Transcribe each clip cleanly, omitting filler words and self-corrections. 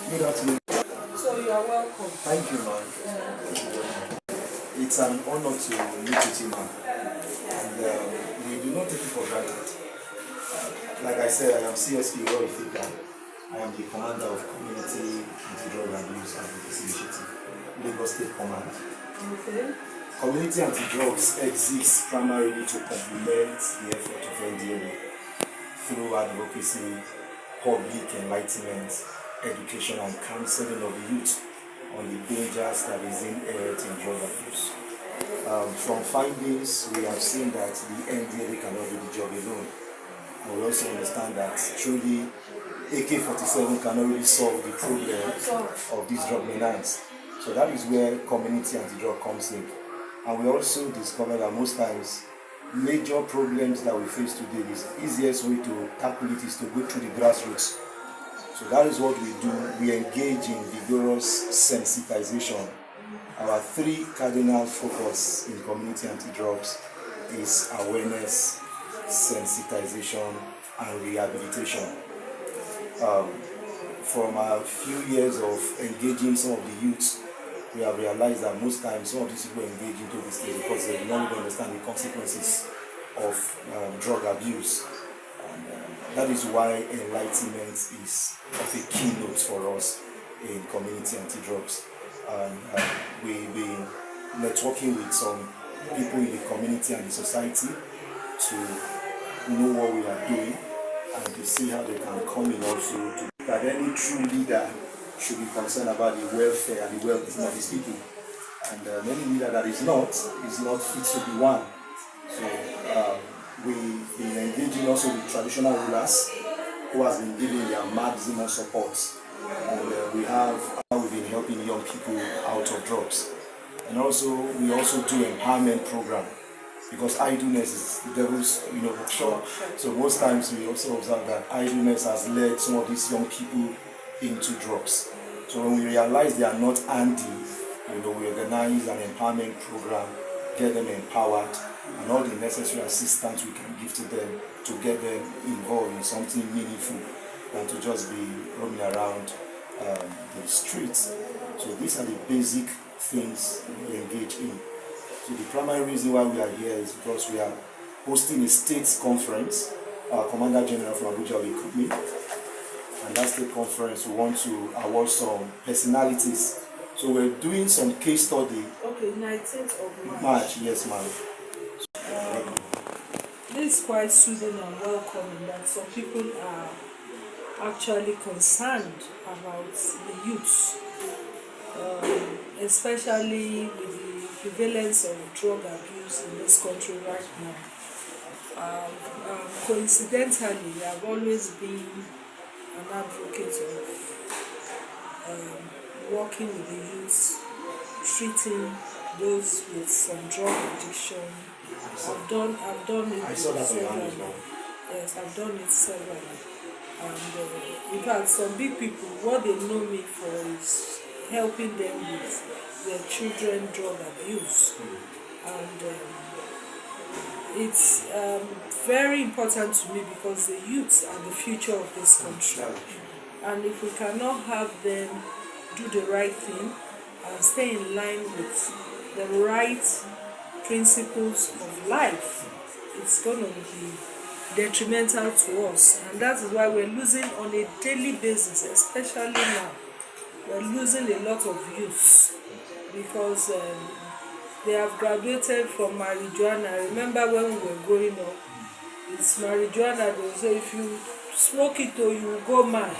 Good afternoon. So you are welcome. Thank you, ma'am. It's an honor to meet with you, ma'am. And we do not take it for granted. Like I said, I am CSP Roy Fika. I am the commander of Community Anti-Drug Abuse Advocacy Initiative, Lagos State Command. Okay. Community anti-drugs exists primarily to complement the effort of NDLA through advocacy, public enlightenment, education and counseling of the youth on the dangers that is inherent in drug abuse. From findings, we have seen that the NDLA cannot do the job alone. And we also understand that truly AK-47 cannot really solve the problem of these drug menace. So that is where community anti-drug comes in. And we also discover that most times, major problems that we face today, is the easiest way to tackle it is to go through the grassroots. So that is what we do. We engage in vigorous sensitization. Our three cardinal focus in community anti-drugs is awareness, sensitization, and rehabilitation. From a few years of engaging some of the youths, we have realized that most times some of these people engage into this thing because they do not really understand the consequences of drug abuse. And that is why enlightenment is of a keynote for us in community anti-drugs. We've been networking with some people in the community and the society to know what we are doing and to see how they can come in also to that any true leader should be concerned about the welfare and the well-being of his people. And any leader that is not fit to be one. So we've been engaging also with traditional rulers who has been giving their maximum support. And we've been helping young people out of drugs. And also we also do empowerment program, because idleness is the devil's workshop. So most times we also observe that idleness has led some of these young people into drugs. So when we realize they are not handy, we organize an empowerment program, get them empowered, and all the necessary assistance we can give to them to get them involved in something meaningful than to just be roaming around the streets. So these are the basic things we engage in. So the primary reason why we are here is because we are hosting a state conference. Our Commander General from Abuja will come in. And that state conference, we want to award some personalities. So we're doing some case study. Okay, 19th of March, yes, ma'am. This is quite soothing and welcoming that some people are actually concerned about the youth, especially with the prevalence of drug abuse in this country right now. Coincidentally, I've always been an advocate of working with the youth, treating those with some drug addiction. I've done it several. Yes, I've done it several. And in fact, some big people, what they know me for is helping them with their children drug abuse. And it's very important to me because the youths are the future of this country. And if we cannot have them do the right thing and stay in line with the right principles of life, it's going to be detrimental to us. And that is why we're losing on a daily basis, especially now. We're losing a lot of youth because they have graduated from marijuana. I remember when we were growing up, it's marijuana. They will say if you smoke it or you will go mad.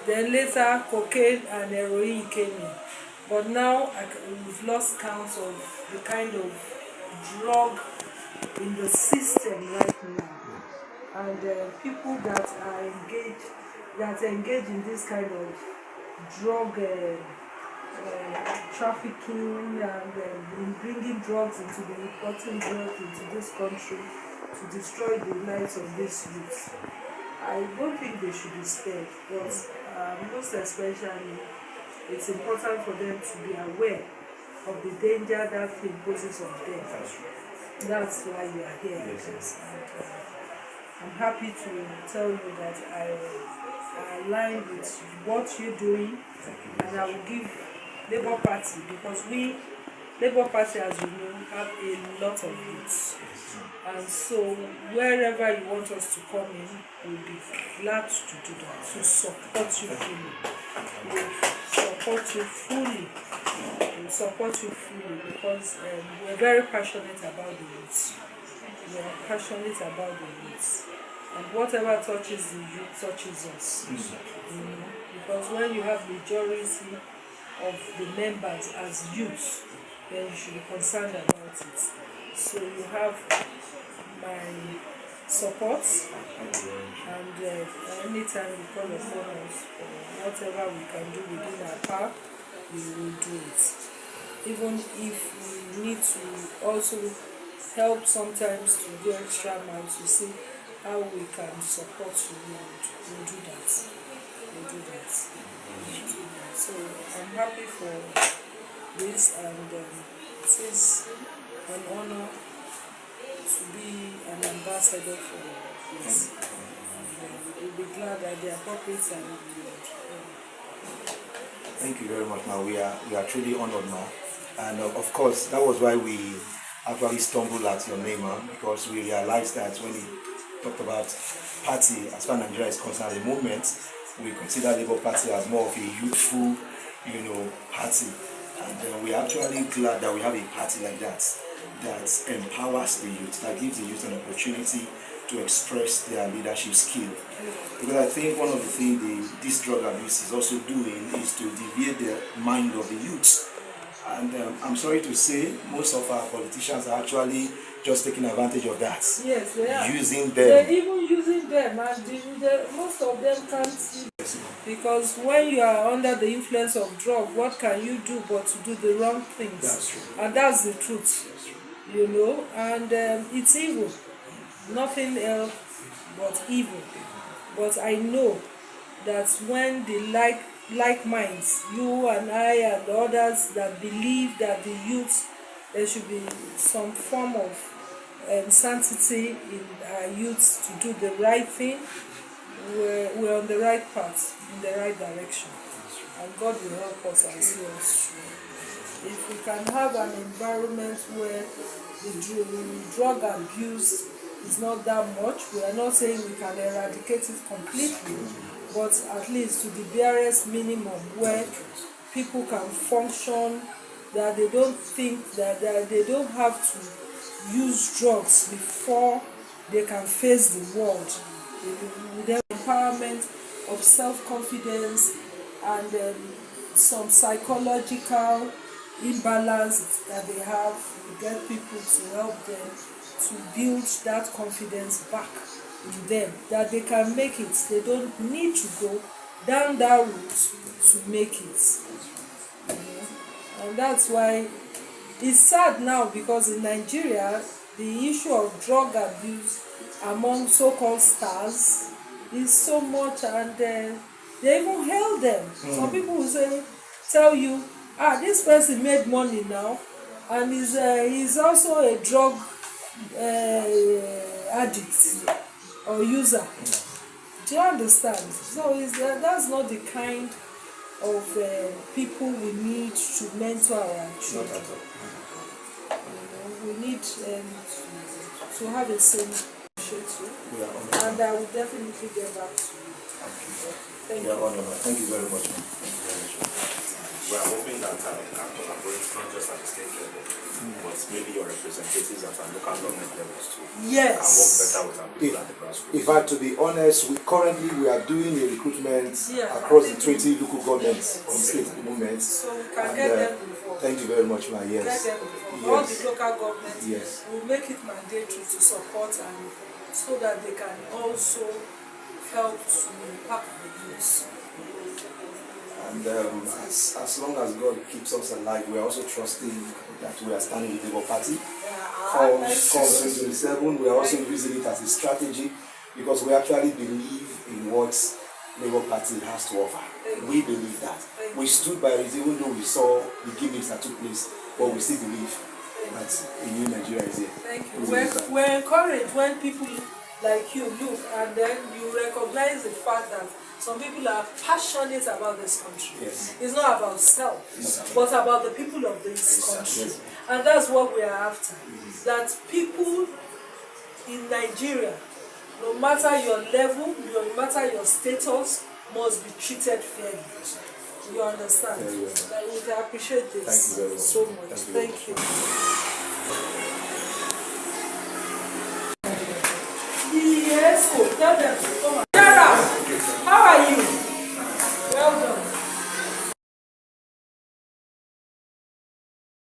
Then later cocaine and heroin came in. But now we've lost count of the kind of drug in the system right now. And people that are engaged in this kind of drug trafficking and bringing drugs into the importing drugs into this country to destroy the lives of these youths. I don't think they should be spared, but most especially it's important for them to be aware of the danger that thing poses on them. That's why you are here. Yes. I'm happy to tell you that I align with what you're doing, and I will give Labour Party, because we, Labour Party, as you know, have a lot of youths. And so wherever you want us to come in, we'll be glad to do that, to support you fully. We'll support you fully. We'll support you fully because we're very passionate about the youth. We are passionate about the youth. And whatever touches the youth touches us. You know? Because when you have majority of the members as youth, then you should be concerned about it. So you have my support, and anytime you call upon us for whatever we can do within our power, we will do it. Even if we need to also help sometimes to go extra mile to see how we can support you, we'll do that. We'll do that. So I'm happy for this, and it is an honor to be an ambassador for this. We'll be glad at the appropriate time. Thank you very much, ma. We are truly honored, ma. And of course, that was why we actually stumbled at your name, ma, because we realized that when you talked about party, as far as Nigeria is concerned, the movement, we consider Labour Party as more of a youthful, party. And we're actually glad that we have a party like that empowers the youth, that gives the youth an opportunity to express their leadership skill. Because I think one of the things this drug abuse is also doing is to deviate the mind of the youth. And I'm sorry to say, most of our politicians are actually just taking advantage of that. Yes, they are. Using them. They're even using them, and most of them can't see. Because when you are under the influence of drug, what can you do but to do the wrong things? That's true. And that's the truth. And it's evil. Nothing else but evil. But I know that when the like minds, you and I and the others that believe that the youth, there should be some form of sanctity in our youth to do the right thing, we're on the right path, in the right direction. And God will help us and see us through. If we can have an environment where the drug abuse is not that much, we are not saying we can eradicate it completely, but at least to the barest minimum where people can function, that they don't think that they don't have to use drugs before they can face the world. With the empowerment of self-confidence and some psychological imbalance that they have, we get people to help them to build that confidence back in them, that they can make it. They don't need to go down that route to make it. And that's why it's sad now, because in Nigeria, the issue of drug abuse among so-called stars is so much, and they even hail them. Some people will tell you, this person made money now, and he's also a drug addict or user. Do you understand? So that's not the kind of people we need to mentor our children. We need to have a same initiative, and I will definitely get back to you. Thank you. Thank you very much. We are hoping that can collaborate not just at the state level, but maybe your representatives at our local government levels too. Yes. Can work better with our people at the grassroots. In fact, to be honest, we are doing a recruitment across the 20 local governments on the state at the moment. So we can get them involved. Thank you very much, ma. Yes. Get them involved. All the local governments. Yes. Will make it mandatory to support, and so that they can also help to impact the youth. And as long as God keeps us alive, we are also trusting that we are standing with the Labour Party. For 2027, we are also using it as a strategy, because we actually believe in what Labour Party has to offer. We believe that. We stood by it even though we saw the gimmicks that took place, but we still believe that a new Nigeria is here. Thank you. We're encouraged when people like you look, and then you recognize the fact that some people are passionate about this country. Yes. It's not about self, but about the people of this country. Yes. And that's what we are after. That people in Nigeria, no matter your level, no matter your status, must be treated fairly. You understand? Very well. Like, we can appreciate this Thank you very much. so much. Thank you very Thank you.